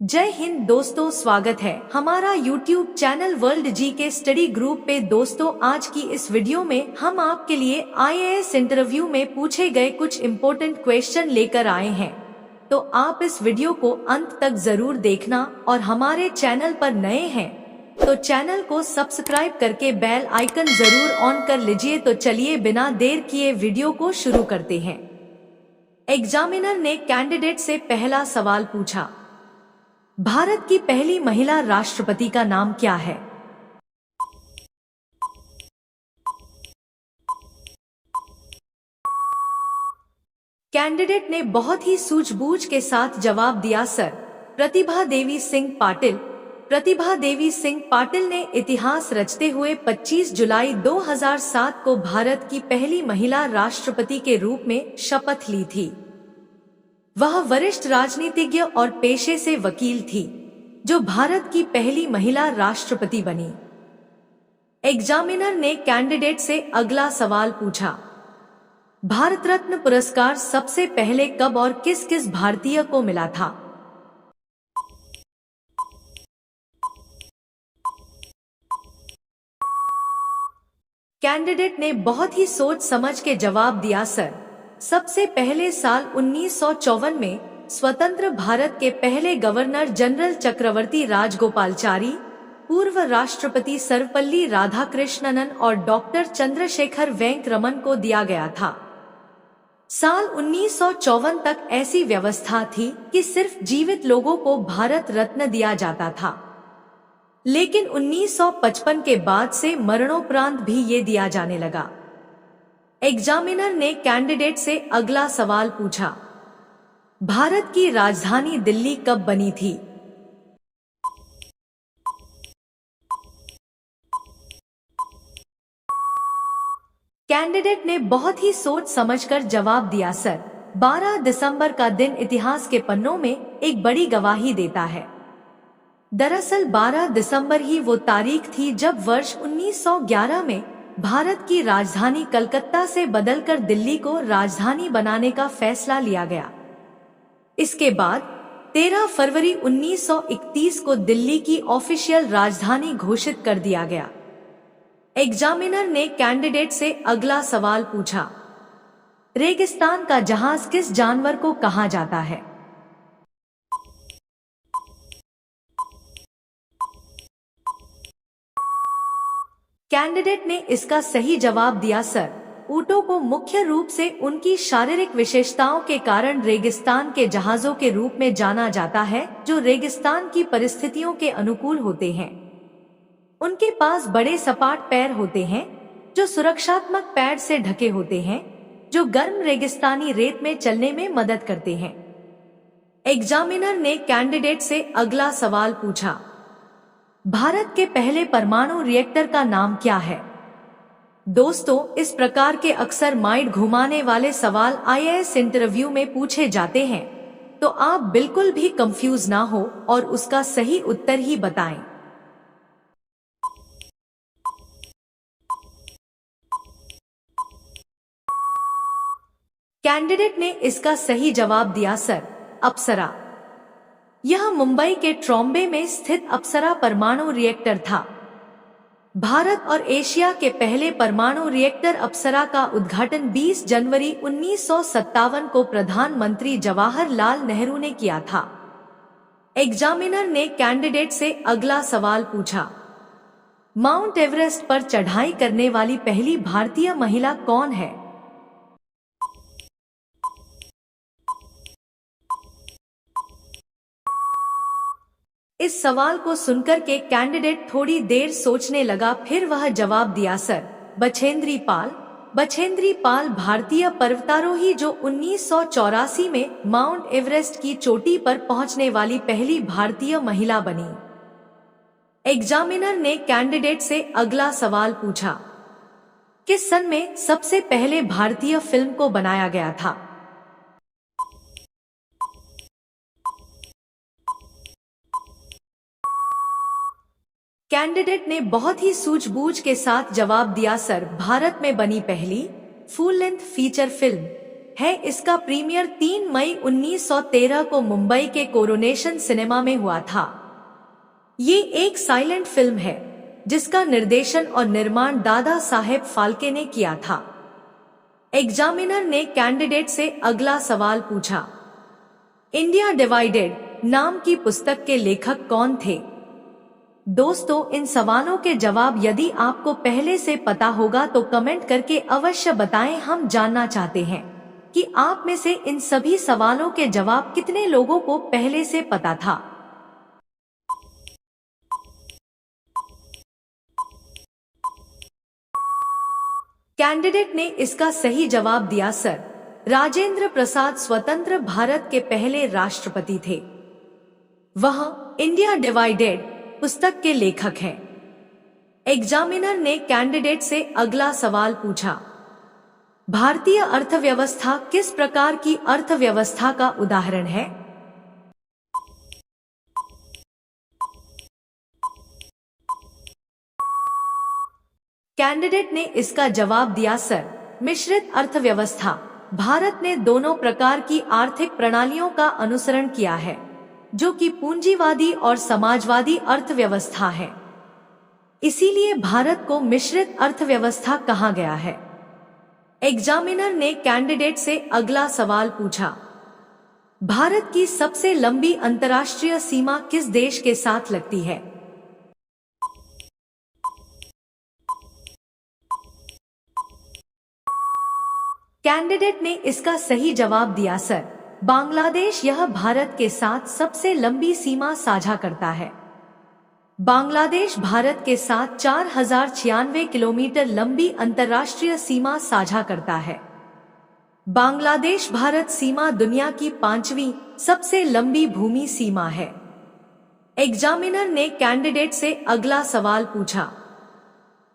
जय हिंद दोस्तों, स्वागत है हमारा YouTube चैनल वर्ल्ड जी के स्टडी ग्रुप पे। दोस्तों, आज की इस वीडियो में हम आपके लिए IAS इंटरव्यू में पूछे गए कुछ इम्पोर्टेंट क्वेश्चन लेकर आए हैं, तो आप इस वीडियो को अंत तक जरूर देखना। और हमारे चैनल पर नए हैं तो चैनल को सब्सक्राइब करके बेल आइकन जरूर ऑन कर लीजिए। तो चलिए बिना देर किए वीडियो को शुरू करते हैं। एग्जामिनर ने कैंडिडेट से पहला सवाल पूछा, भारत की पहली महिला राष्ट्रपति का नाम क्या है? कैंडिडेट ने बहुत ही सूझबूझ के साथ जवाब दिया, सर, प्रतिभा देवी सिंह पाटिल। प्रतिभा देवी सिंह पाटिल ने इतिहास रचते हुए 25 जुलाई 2007 को भारत की पहली महिला राष्ट्रपति के रूप में शपथ ली थी। वह वरिष्ठ राजनीतिज्ञ और पेशे से वकील थी, जो भारत की पहली महिला राष्ट्रपति बनी। एग्जामिनर ने कैंडिडेट से अगला सवाल पूछा, भारत रत्न पुरस्कार सबसे पहले कब और किस किस भारतीय को मिला था? कैंडिडेट ने बहुत ही सोच समझ के जवाब दिया, सर, सबसे पहले साल 1954 में स्वतंत्र भारत के पहले गवर्नर जनरल चक्रवर्ती राजगोपालचारी, पूर्व राष्ट्रपति सर्वपल्ली राधाकृष्णन और डॉक्टर चंद्रशेखर वेंकट को दिया गया था। साल 1954 तक ऐसी व्यवस्था थी कि सिर्फ जीवित लोगों को भारत रत्न दिया जाता था, लेकिन 1955 के बाद से मरणोपरांत भी ये दिया जाने लगा। एग्जामिनर ने कैंडिडेट से अगला सवाल पूछा, भारत की राजधानी दिल्ली कब बनी थी? कैंडिडेट ने बहुत ही सोच समझकर जवाब दिया, सर, 12 दिसंबर का दिन इतिहास के पन्नों में एक बड़ी गवाही देता है। दरअसल 12 दिसंबर ही वो तारीख थी जब वर्ष 1911 में भारत की राजधानी कलकत्ता से बदलकर दिल्ली को राजधानी बनाने का फैसला लिया गया। इसके बाद 13 फरवरी 1931 को दिल्ली की ऑफिशियल राजधानी घोषित कर दिया गया। एग्जामिनर ने कैंडिडेट से अगला सवाल पूछा, रेगिस्तान का जहाज किस जानवर को कहा जाता है? कैंडिडेट ने इसका सही जवाब दिया, सर, ऊंटों को मुख्य रूप से उनकी शारीरिक विशेषताओं के कारण रेगिस्तान के जहाजों के रूप में जाना जाता है, जो रेगिस्तान की परिस्थितियों के अनुकूल होते हैं। उनके पास बड़े सपाट पैर होते हैं, जो सुरक्षात्मक पैड से ढके होते हैं, जो गर्म रेगिस्तानी रेत में चलने में मदद करते हैं। एग्जामिनर ने कैंडिडेट से अगला सवाल पूछा, भारत के पहले परमाणु रिएक्टर का नाम क्या है? दोस्तों, इस प्रकार के अक्सर माइंड घुमाने वाले सवाल IAS इंटरव्यू में पूछे जाते हैं, तो आप बिल्कुल भी कंफ्यूज ना हो और उसका सही उत्तर ही बताएं। कैंडिडेट ने इसका सही जवाब दिया, सर, अप्सरा। यह मुंबई के ट्रॉम्बे में स्थित अप्सरा परमाणु रिएक्टर था। भारत और एशिया के पहले परमाणु रिएक्टर अप्सरा का उद्घाटन 20 जनवरी 1957 को प्रधानमंत्री जवाहरलाल नेहरू ने किया था। एग्जामिनर ने कैंडिडेट से अगला सवाल पूछा, माउंट एवरेस्ट पर चढ़ाई करने वाली पहली भारतीय महिला कौन है? इस सवाल को सुनकर के कैंडिडेट थोड़ी देर सोचने लगा, फिर वह जवाब दिया, सर, बछेंद्री पाल। बछेंद्री पाल भारतीय पर्वतारोही जो 1984 में माउंट एवरेस्ट की चोटी पर पहुंचने वाली पहली भारतीय महिला बनी। एग्जामिनर ने कैंडिडेट से अगला सवाल पूछा, किस सन में सबसे पहले भारतीय फिल्म को बनाया गया था? कैंडिडेट ने बहुत ही सूझबूझ के साथ जवाब दिया, सर, भारत में बनी पहली फुल लेंथ फीचर फिल्म है। इसका प्रीमियर 3 मई 1913 को मुंबई के कोरोनेशन सिनेमा में हुआ था। ये एक साइलेंट फिल्म है जिसका निर्देशन और निर्माण दादा साहेब फाल्के ने किया था। एग्जामिनर ने कैंडिडेट से अगला सवाल पूछा, इंडिया डिवाइडेड नाम की पुस्तक के लेखक कौन थे? दोस्तों, इन सवालों के जवाब यदि आपको पहले से पता होगा तो कमेंट करके अवश्य बताएं। हम जानना चाहते हैं कि आप में से इन सभी सवालों के जवाब कितने लोगों को पहले से पता था। कैंडिडेट ने इसका सही जवाब दिया सर, राजेंद्र प्रसाद स्वतंत्र भारत के पहले राष्ट्रपति थे। वह इंडिया डिवाइडेड पुस्तक के लेखक हैं। एग्जामिनर ने कैंडिडेट से अगला सवाल पूछा, भारतीय अर्थव्यवस्था किस प्रकार की अर्थव्यवस्था का उदाहरण है? कैंडिडेट ने इसका जवाब दिया सर, मिश्रित अर्थव्यवस्था। भारत ने दोनों प्रकार की आर्थिक प्रणालियों का अनुसरण किया है, जो कि पूंजीवादी और समाजवादी अर्थव्यवस्था है। इसीलिए भारत को मिश्रित अर्थव्यवस्था कहा गया है। एग्जामिनर ने कैंडिडेट से अगला सवाल पूछा, भारत की सबसे लंबी अंतर्राष्ट्रीय सीमा किस देश के साथ लगती है? कैंडिडेट ने इसका सही जवाब दिया सर, बांग्लादेश। यह भारत के साथ सबसे लंबी सीमा साझा करता है। बांग्लादेश भारत के साथ 4096 किलोमीटर लंबी अंतर्राष्ट्रीय सीमा साझा करता है। बांग्लादेश भारत सीमा दुनिया की 5वीं सबसे लंबी भूमि सीमा है। एग्जामिनर ने कैंडिडेट से अगला सवाल पूछा,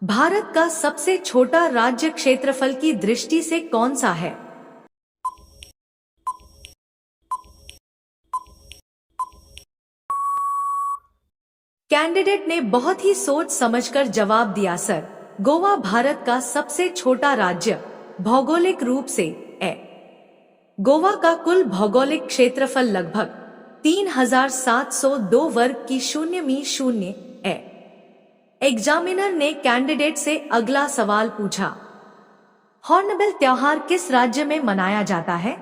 भारत का सबसे छोटा राज्य क्षेत्रफल की दृष्टि से कौन सा है? कैंडिडेट ने बहुत ही सोच समझकर जवाब दिया सर, गोवा भारत का सबसे छोटा राज्य भौगोलिक रूप से है। गोवा का कुल भौगोलिक क्षेत्रफल लगभग 3702 वर्ग की 0.0 है। एग्जामिनर ने कैंडिडेट से अगला सवाल पूछा, हॉर्नबिल त्योहार किस राज्य में मनाया जाता है?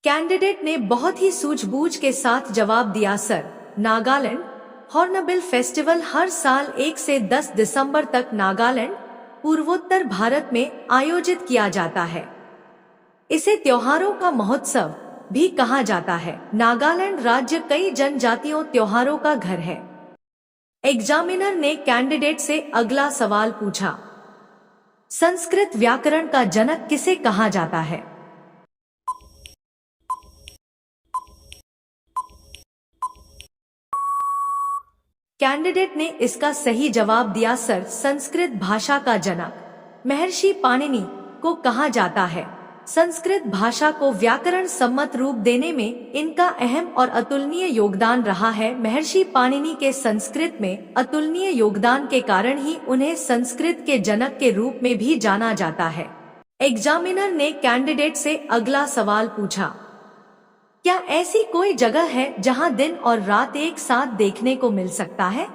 कैंडिडेट ने बहुत ही सूझबूझ के साथ जवाब दिया सर, नागालैंड। हॉर्नबिल फेस्टिवल हर साल 1 से 10 दिसंबर तक नागालैंड, पूर्वोत्तर भारत में आयोजित किया जाता है। इसे त्योहारों का महोत्सव भी कहा जाता है। नागालैंड राज्य कई जनजातियों त्योहारों का घर है। एग्जामिनर ने कैंडिडेट से अगला सवाल पूछा, संस्कृत व्याकरण का जनक किसे कहा जाता है? कैंडिडेट ने इसका सही जवाब दिया सर, संस्कृत भाषा का जनक महर्षि पाणिनि को कहा जाता है। संस्कृत भाषा को व्याकरण सम्मत रूप देने में इनका अहम और अतुलनीय योगदान रहा है। महर्षि पाणिनि के संस्कृत में अतुलनीय योगदान के कारण ही उन्हें संस्कृत के जनक के रूप में भी जाना जाता है। एग्जामिनर ने कैंडिडेट से अगला सवाल पूछा, क्या ऐसी कोई जगह है जहां दिन और रात एक साथ देखने को मिल सकता है?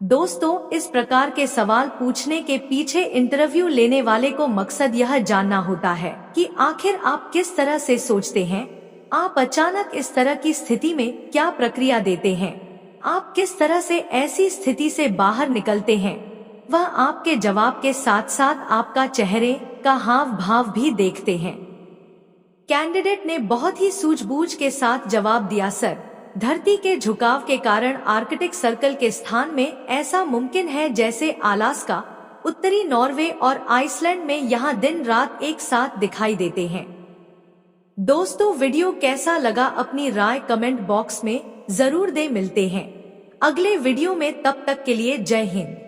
दोस्तों, इस प्रकार के सवाल पूछने के पीछे इंटरव्यू लेने वाले को मकसद यह जानना होता है कि आखिर आप किस तरह से सोचते हैं, आप अचानक इस तरह की स्थिति में क्या प्रक्रिया देते हैं, आप किस तरह से ऐसी स्थिति से बाहर निकलते हैं। वह आपके जवाब के साथ साथ आपका चेहरे का हाव भाव भी देखते हैं। कैंडिडेट ने बहुत ही सूझबूझ के साथ जवाब दिया सर, धरती के झुकाव के कारण आर्कटिक सर्कल के स्थान में ऐसा मुमकिन है जैसे अलास्का, उत्तरी नॉर्वे और आइसलैंड में यहाँ दिन रात एक साथ दिखाई देते हैं। दोस्तों, वीडियो कैसा लगा अपनी राय कमेंट बॉक्स में जरूर दें। मिलते हैं अगले वीडियो में, तब तक के लिए जय हिंद।